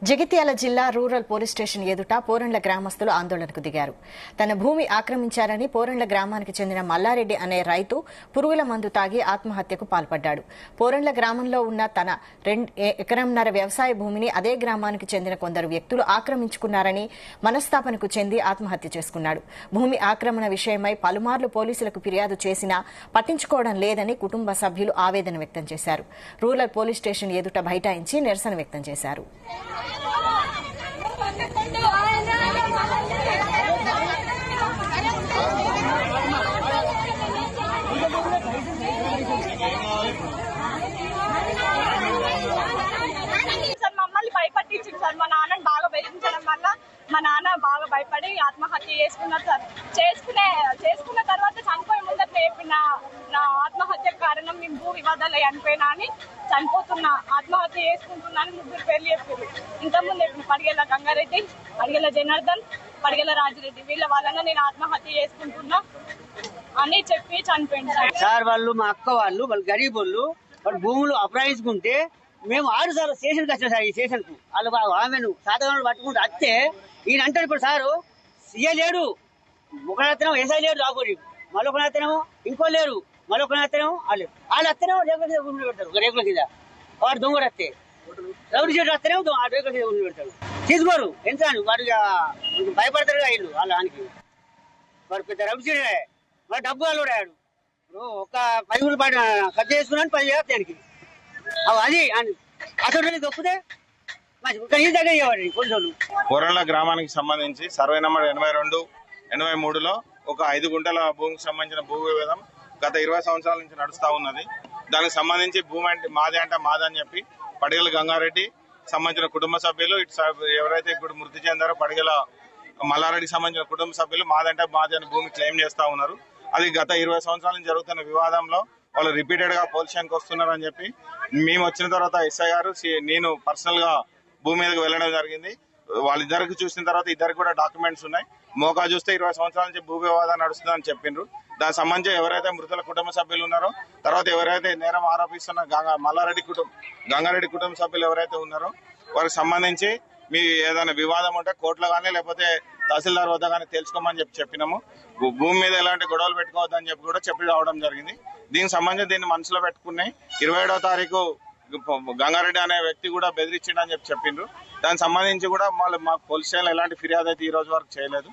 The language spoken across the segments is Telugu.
జగిత్యాల జిల్లా రూరల్ పోలీస్ స్టేషన్ ఎదుట పోరండ్ల గ్రామస్తులు ఆందోళనకు దిగారు. తన భూమి ఆక్రమించారని పోరండ్ల గ్రామానికి చెందిన మల్లారెడ్డి అనే రైతు పురుగుల మందు తాగి ఆత్మహత్యకు పాల్పడ్డాడు. పోరండ్ల గ్రామంలో ఉన్న తన 2.5 ఎకరాల వ్యవసాయ భూమిని అదే గ్రామానికి చెందిన కొందరు వ్యక్తులు ఆక్రమించుకున్నారని మనస్తాపనకు చెంది ఆత్మహత్య చేసుకున్నాడు. భూమి ఆక్రమణ విషయమై పలుమార్లు పోలీసులకు ఫిర్యాదు చేసినా పట్టించుకోవడం లేదని కుటుంబ సభ్యులు ఆవేదన వ్యక్తం చేశారు. రూరల్ పోలీస్ స్టేషన్ ఎదుట బైఠాయించి నిరసన వ్యక్తం చేశారు. మమ్మల్ని భయపట్టించింది సార్. మా నాన్నని బాగా బెదిరించడం వల్ల మా నాన్న బాగా భయపడి ఆత్మహత్య చేసుకున్నారు సార్. చేసుకున్న తర్వాత చనిపోయే ముందర చెప్పిన నా ఆత్మహత్య కారణం మేము భూ వివాదాలు చనిపోయినా అని చనిపోతున్నా, ఆత్మహత్య చేసుకుంటున్నాను 3 పేర్లు చెప్పారు. ఇంతకుముందు చెప్పిన పడిగెల గంగారెడ్డి, పడిగెల జనార్దన్, పడిగెల రాజిరెడ్డి, వీళ్ళ వలన నేను ఆత్మహత్య చేసుకుంటున్నా అని చెప్పి చనిపోయింది సార్. వాళ్ళు మా అక్క వాళ్ళు గరీబ్ వాళ్ళు భూములు అప్రాయించుకుంటే మేము 6 సార్లు స్టేషన్కి వచ్చినాం సార్. ఈ స్టేషన్ కు వాళ్ళు ఆమెను సాధనాలు పట్టుకుంటూ వస్తే ఈయన అంటారు ఇప్పుడు సారు సీఏ లేడు, ఒకనెత్తనేమో ఎస్ఐ లేడు రాకూడదు, మరొకనెత్తనేమో ఇంకో లేరు, మరొకనెత్తనేమో వాళ్ళు వస్తేనేమో రేకుల కింద గుండు పెడతారు. రేకుల కింద వాడు దొంగలు వస్తే రౌడీ సీట్లు వస్తేనేమో ఆ రేకుల కింద గుండు పెడతారు. తీసుకోరు ఎంత వాడు భయపడతారు వీళ్ళు వాళ్ళకి. వాడు పెద్ద రౌడీ సీటే, వాడు డబ్బు వాళ్ళు కూడా ఆడు. ఇప్పుడు ఒక 10 రూపాయలు ఖర్చు చేసుకున్నాను 10 దానికి అది అసలు దొక్కుతే పోరండ్ల గ్రామానికి సంబంధించి సర్వే నంబర్ 82, 83లో ఒక 5 గుంటల భూమికి సంబంధించిన భూ వివాదం గత 20 సంవత్సరాల నుంచి నడుస్తా ఉన్నది. దానికి సంబంధించి భూమి అంటే మాదని చెప్పి పడిగల గంగారెడ్డి సంబంధించిన కుటుంబ సభ్యులు, ఇటు ఎవరైతే ఇప్పుడు మృతి చెందారో పడిగల మల్లారెడ్డికి సంబంధించిన కుటుంబ సభ్యులు మాది అని భూమి క్లెయిమ్ చేస్తా ఉన్నారు. అది గత 20 సంవత్సరాల నుంచి జరుగుతున్న వివాదంలో వాళ్ళు రిపీటెడ్ గా పోలీస్ స్టేషన్కి వస్తున్నారు అని చెప్పి మేము వచ్చిన తర్వాత ఎస్ఐ గారు నేను పర్సనల్ గా భూమి మీదకి వెళ్ళడం జరిగింది. వాళ్ళిద్దరికి చూసిన తర్వాత ఇద్దరికి కూడా డాక్యుమెంట్స్ ఉన్నాయి. మోకా చూస్తే 20 సంవత్సరాల నుంచి భూ వివాదం నడుస్తుందని చెప్పిండ్రు. దానికి సంబంధించి ఎవరైతే మృతుల కుటుంబ సభ్యులు ఉన్నారో, తర్వాత ఎవరైతే నేరం ఆరోపిస్తున్న గంగారెడ్డి కుటుంబ సభ్యులు ఎవరైతే ఉన్నారో వారికి సంబంధించి మీ ఏదైనా వివాదం ఉంటే కోర్టులో కానీ లేకపోతే తహసీల్దార్ వద్ద కానీ తెలుసుకోమని చెప్పినాము. భూమి మీద ఎలాంటి గొడవలు పెట్టుకోవద్దని చెప్పి కూడా చెప్పి రావడం జరిగింది. దీనికి సంబంధించి దీన్ని మనసులో పెట్టుకున్నాయి 27వ తారీఖు గంగారెడ్డి అనే వ్యక్తి కూడా బెదిరించిండని చెప్పిండ్రు. దానికి సంబంధించి కూడా మాకు పోలీస్ స్టేషన్లో ఎలాంటి ఫిర్యాదు అయితే ఈ రోజు వరకు చేయలేదు.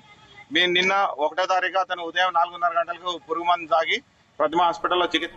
మేము నిన్న 1వ తారీఖు అతను ఉదయం 4:30 గంటలకు పురుగు మందు తాగి ప్రతిమ హాస్పిటల్లో చికిత్స